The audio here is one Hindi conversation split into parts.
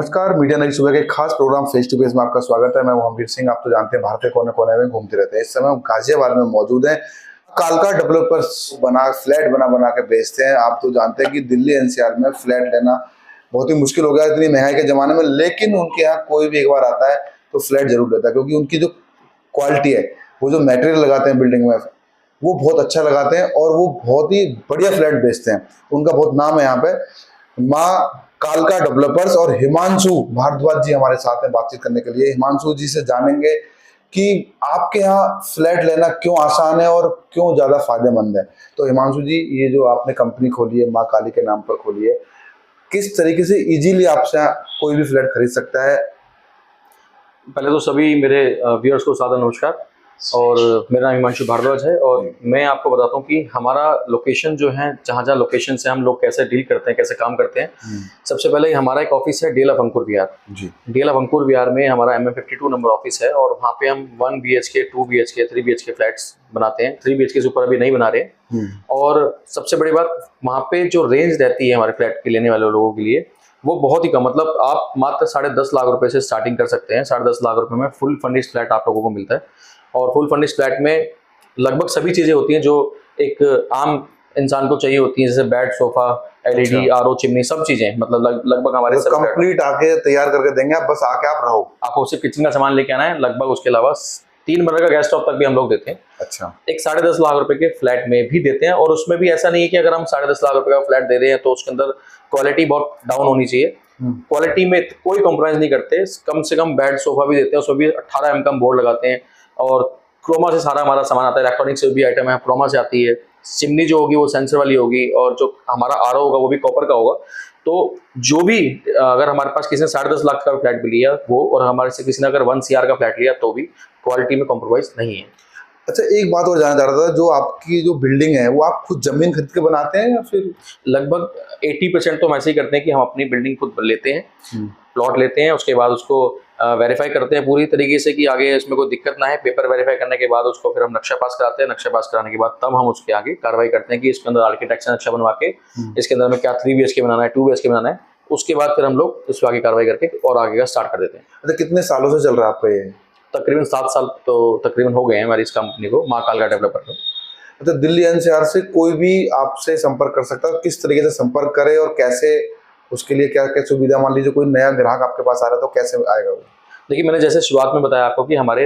नमस्कार, मीडिया नई सुबह के खास प्रोग्राम फेस टू फेस में आपका स्वागत है। मैं मोहम्मद सिंह। आप तो जानते हैं भारत के कोने कोने में घूमते रहते हैं। इस समय हम गाजियाबाद में मौजूद हैं। कालका डेवलपर्स फ्लैट बना के बेचते हैं। आप तो जानते हैं कि दिल्ली एनसीआर में फ्लैट लेना बहुत ही मुश्किल हो गया है इतनी महंगाई के जमाने में, लेकिन उनके यहाँ कोई भी एक बार आता है तो फ्लैट जरूर लेता है, क्योंकि उनकी जो क्वालिटी है, वो जो मटेरियल लगाते हैं बिल्डिंग में, वो बहुत अच्छा लगाते हैं और वो बहुत ही बढ़िया फ्लैट बेचते हैं। उनका बहुत नाम है यहाँ पे। माँ कालका डेवलपर्स और हिमांशु भारद्वाज जी हमारे साथ हैं बातचीत करने के लिए। हिमांशु जी से जानेंगे कि आपके यहाँ फ्लैट लेना क्यों आसान है और क्यों ज्यादा फायदेमंद है। तो हिमांशु जी, ये जो आपने कंपनी खोली है, माँ काली के नाम पर खोली है, किस तरीके से इजीली आपसे कोई भी फ्लैट खरीद सकता है? पहले तो सभी मेरे व्यूअर्स को सादर नमस्कार। और मेरा नाम हिमांशु भारद्वाज है और मैं आपको बताता हूँ कि हमारा लोकेशन जो है, जहाँ लोकेशन से हम लोग कैसे डील करते हैं, कैसे काम करते हैं। सबसे पहले हमारा एक ऑफिस है DL ऑफ अंकुर विहार जी। DL ऑफ अंकुर विहार में हमारा MM52 नंबर ऑफिस है और वहाँ पे हम 1 BHK 2 BHK 3 BHK फ्लैट्स बनाते हैं। 3 BHK से ऊपर अभी नहीं बना रहे। और सबसे बड़ी बात, वहाँ पे जो रेंज रहती है हमारे फ्लैट के लेने वाले लोगों के लिए, वो बहुत ही कम, मतलब आप मात्र 10.5 लाख रुपए से स्टार्टिंग कर सकते हैं। 10.5 लाख रुपए में फुल फर्निश्ड फ्लैट आप लोगों को मिलता है। और फुल फर्निश्ड फ्लैट में लगभग सभी चीजें होती हैं जो एक आम इंसान को चाहिए होती है, जैसे bed, sofa, LED, RO, chimney, सब चीजें, मतलब लगभग हमारे सब कंप्लीट आके तैयार करके देंगे आप, बस आके आप रहो। आपको सिर्फ किचन का सामान लेके आना है लगभग। उसके अलावा 3 बर्नर का गैस स्टोव तक भी हम लोग देते हैं। अच्छा। एक 10.5 लाख रुपए के फ्लैट में भी देते हैं। और उसमें भी ऐसा नहीं है कि अगर हम 10.5 लाख रुपए का फ्लैट दे रहे हैं तो उसके अंदर क्वालिटी बहुत डाउन होनी चाहिए। क्वालिटी में कोई कॉम्प्रोमाइज नहीं करते। कम से कम बेड, सोफा भी देते हैं, उसमें भी 18 mm का बोर्ड लगाते हैं। और क्रोमा से सारा हमारा सामान आता है। इलेक्ट्रॉनिक से भी आइटम है, क्रोमा से आती है। चिमनी जो होगी वो सेंसर वाली होगी और जो हमारा RO होगा वो भी कॉपर का होगा। तो जो भी, अगर हमारे पास किसी ने 10.5 लाख का फ्लैट भी लिया वो, और हमारे से किसी ने अगर 1 CR का फ्लैट लिया, तो भी क्वालिटी में कॉम्प्रोमाइज नहीं है। अच्छा, एक बात और जानना चाह रहा था, जो आपकी जो बिल्डिंग है वो आप खुद जमीन खरीद के बनाते हैं या फिर? लगभग 80% तो हम ऐसे ही करते हैं कि हम अपनी बिल्डिंग खुद लेते हैं, प्लॉट लेते हैं, उसके बाद उसको वेरीफाई करते हैं पूरी तरीके से कि आगे इसमें कोई दिक्कत ना है। पेपर वेरीफाई करने के बाद उसको फिर हम नक्शा पास कराते हैं। नक्शा पास कराने के बाद तब हम उसके आगे कार्रवाई करते हैं कि इसके अंदर आर्किटेक्ट से नक्शा बनवा के इसके अंदर में क्या 3 BHK बनाना है, 2 BHK बनाना है। उसके बाद फिर हम लोग इस पर आगे कार्रवाई करके और आगे का स्टार्ट कर देते हैं। अच्छा, कितने सालों से चल रहा है आपका ये? तकरीबन 7 साल तो तकरीबन हो गए हैं हमारी इस कंपनी को, माँ कालका डेवलपर को। अच्छा, दिल्ली NCR से कोई भी आपसे संपर्क कर सकता है? किस तरीके से संपर्क करे और कैसे, उसके लिए क्या क्या सुविधा? मान लीजिए कोई नया ग्राहक आपके पास आ रहा है तो कैसे आएगा वो? देखिए, मैंने जैसे शुरुआत में बताया आपको कि हमारे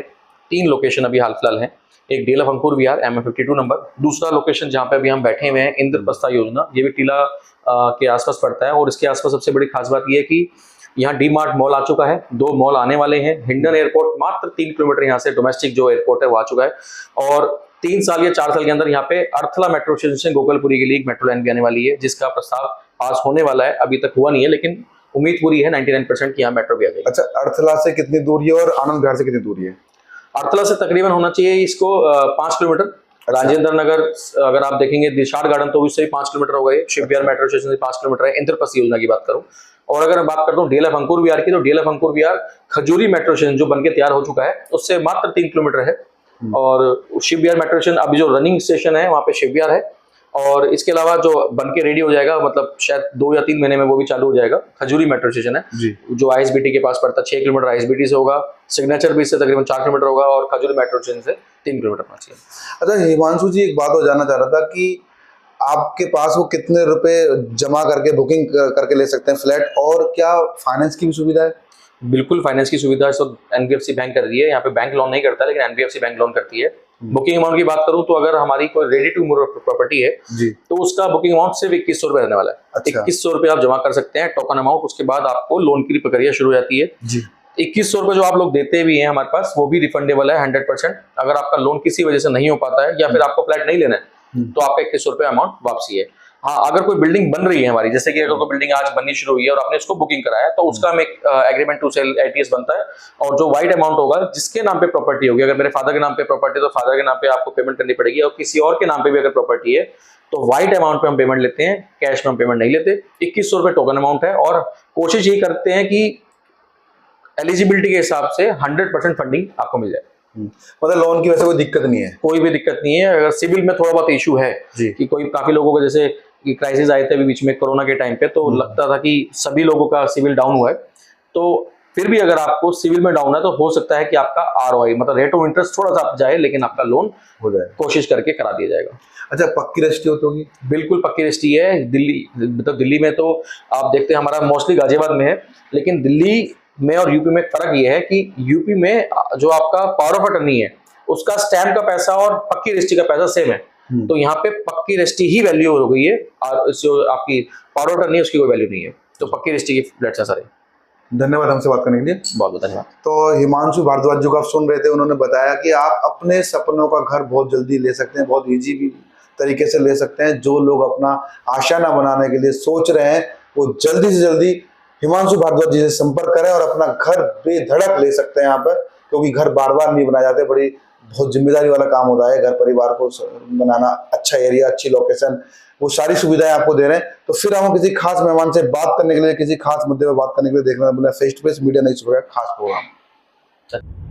3 लोकेशन अभी हाल फिलहाल हैं। एक DL of Ankur Vihar MM52 number, दूसरा लोकेशन जहाँ पे अभी हम बैठे हुए हैं इंद्रप्रस्था योजना, ये भी टीला के आसपास पड़ता है। और इसके आसपास सबसे बड़ी खास बात ये है कि यहाँ D-Mart मॉल आ चुका है, 2 मॉल आने वाले हैं। हिंडन एयरपोर्ट मात्र 3 किलोमीटर यहाँ से डोमेस्टिक जो एयरपोर्ट है वो आ चुका है। और 3 साल या 4 साल के अंदर यहाँ पे अर्थला मेट्रो स्टेशन से गोकुलपुरी के लिए एक मेट्रो लाइन भी आने वाली है, जिसका प्रस्ताव पास होने वाला है। अभी तक हुआ नहीं है, लेकिन उम्मीद पूरी है 99% की यहाँ मेट्रो भी आ जाएगी। अच्छा, अर्थला से कितनी दूरी है और आनंद विहार से कितनी दूरी है? अर्थला से तकरीबन होना चाहिए इसको 5 किलोमीटर। राजेंद्र नगर अगर आप देखेंगे दिशार गार्डन, तो उससे 5 किलोमीटर हो गए। शिव विहार मेट्रो स्टेशन से 5 किलोमीटर है। इंद्रप्रस्थ योजना की बात करूं, और अगर मैं बात करता हूँ DL ऑफ अंकुर विहार की, तो DL of Ankur Vihar Khajuri metro station जो बनके तैयार हो चुका है, उससे मात्र 3 किलोमीटर है। और शिव विहार मेट्रो स्टेशन अभी जो रनिंग स्टेशन है वहाँ पे शिव विहार है। और इसके अलावा जो बनके रेडी हो जाएगा, मतलब शायद 2 या 3 महीने में वो भी चालू हो जाएगा, खजूरी मेट्रो स्टेशन है जी, जो ISBT के पास पड़ता है। 6 किलोमीटर ISBT से होगा, सिग्नेचर बीच से तकरीबन 4 किलोमीटर होगा और खजूरी मेट्रो स्टेशन से 3 किलोमीटर पहुंच गया। अच्छा हिमांशु जी, एक बात और जानना चाह रहा था कि आपके पास वो कितने रुपए जमा करके बुकिंग करके ले सकते हैं फ्लैट, और क्या फाइनेंस की भी सुविधा है? बिल्कुल, फाइनेंस की सुविधा इस वक्त NBFC बैंक कर रही है। यहाँ पे बैंक लोन नहीं करता, लेकिन NBFC बैंक लोन करती है। बुकिंग अमाउंट की बात करूं तो अगर हमारी कोई रेडी टू मूव प्रॉपर्टी है जी, तो उसका बुकिंग अमाउंट सिर्फ 2100 रुपए रहने वाला है। अच्छा। 2100 रुपए आप जमा कर सकते हैं टोकन अमाउंट। उसके बाद आपको लोन की प्रक्रिया शुरू हो जाती है जी। 2100 रुपए जो आप लोग देते भी हैं हमारे पास, वो भी रिफंडेबल है 100%। अगर आपका लोन किसी वजह से नहीं हो पाता है या फिर आपको फ्लैट नहीं लेना है, तो आपका 2100 रुपए अमाउंट वापसी है। हाँ, अगर कोई बिल्डिंग बन रही है हमारी, जैसे कि अगर कोई बिल्डिंग आज बननी शुरू हुई है और आपने उसको बुकिंग कराया, तो उसका हम एक एग्रीमेंट टू सेल ATS बनता है। और जो वाइट अमाउंट होगा, जिसके नाम पे प्रॉपर्टी होगी, अगर मेरे फादर के नाम पे प्रॉपर्टी है तो फादर के नाम पे आपको पेमेंट करनी पड़ेगी, और किसी और के नाम पे भी अगर प्रॉपर्टी है तो व्हाइट अमाउंट पे हम पेमेंट लेते हैं, कैश में हम पेमेंट नहीं लेते। 2100 रुपए टोकन अमाउंट है। और कोशिश यही करते हैं कि एलिजिबिलिटी के हिसाब से 100% फंडिंग आपको मिल जाए। मतलब लोन की वजह से कोई दिक्कत नहीं है? कोई भी दिक्कत नहीं है। अगर सिविल में थोड़ा बहुत इशू है कि कोई, काफी लोगों को जैसे क्राइसिस आए थे अभी बीच में कोरोना के टाइम पे, तो लगता था कि सभी लोगों का सिविल डाउन हुआ है। तो फिर भी अगर आपको सिविल में डाउन है तो हो सकता है कि आपका आरओआई मतलब रेट ऑफ इंटरेस्ट थोड़ा सा up जाए, लेकिन आपका लोन हो जाए। कोशिश करके करा दिया जाएगा। अच्छा, पक्की रजिस्ट्री होती होगी? बिल्कुल पक्की रजिस्ट्री है। दिल्ली मतलब दिल्ली में तो आप देखते हैं हमारा मोस्टली गाजियाबाद में है, लेकिन दिल्ली में और यूपी में फर्क ये है कि यूपी में जो आपका पावर ऑफ अटर्नी है उसका स्टैम्प का पैसा और पक्की रजिस्ट्री का पैसा सेम है। तो यहाँ पे पक्की रजिस्ट्री ही वैल्यू हो गई है और जो आपकी पावर ऑफ अटर्नी है उसकी कोई वैल्यू नहीं है। तो पक्की रजिस्ट्री की फ्लैट्स है सारे। धन्यवाद हमसे बात करने के लिए। बहुत बहुत धन्यवाद। तो हिमांशु भारद्वाज जो को आप सुन रहे थे, उन्होंने बताया कि आप अपने सपनों का घर बहुत जल्दी ले सकते हैं, बहुत इजी भी तरीके से ले सकते हैं। जो लोग अपना आशियाना बनाने के लिए सोच रहे हैं वो जल्दी से जल्दी हिमांशु भारद्वाज जी से संपर्क करें और अपना घर बेधड़क ले सकते हैं यहाँ पर, क्योंकि घर बार बार नहीं बनाए जाते, बड़ी बहुत जिम्मेदारी वाला काम होता है घर परिवार को बनाना। अच्छा एरिया, अच्छी लोकेशन, वो सारी सुविधाएं आपको दे रहे हैं। तो फिर हम किसी खास मेहमान से बात करने के लिए, किसी खास मुद्दे पर बात करने के लिए देखना फेस टू फेस मीडिया नहीं चल रहा है खास प्रोग्राम।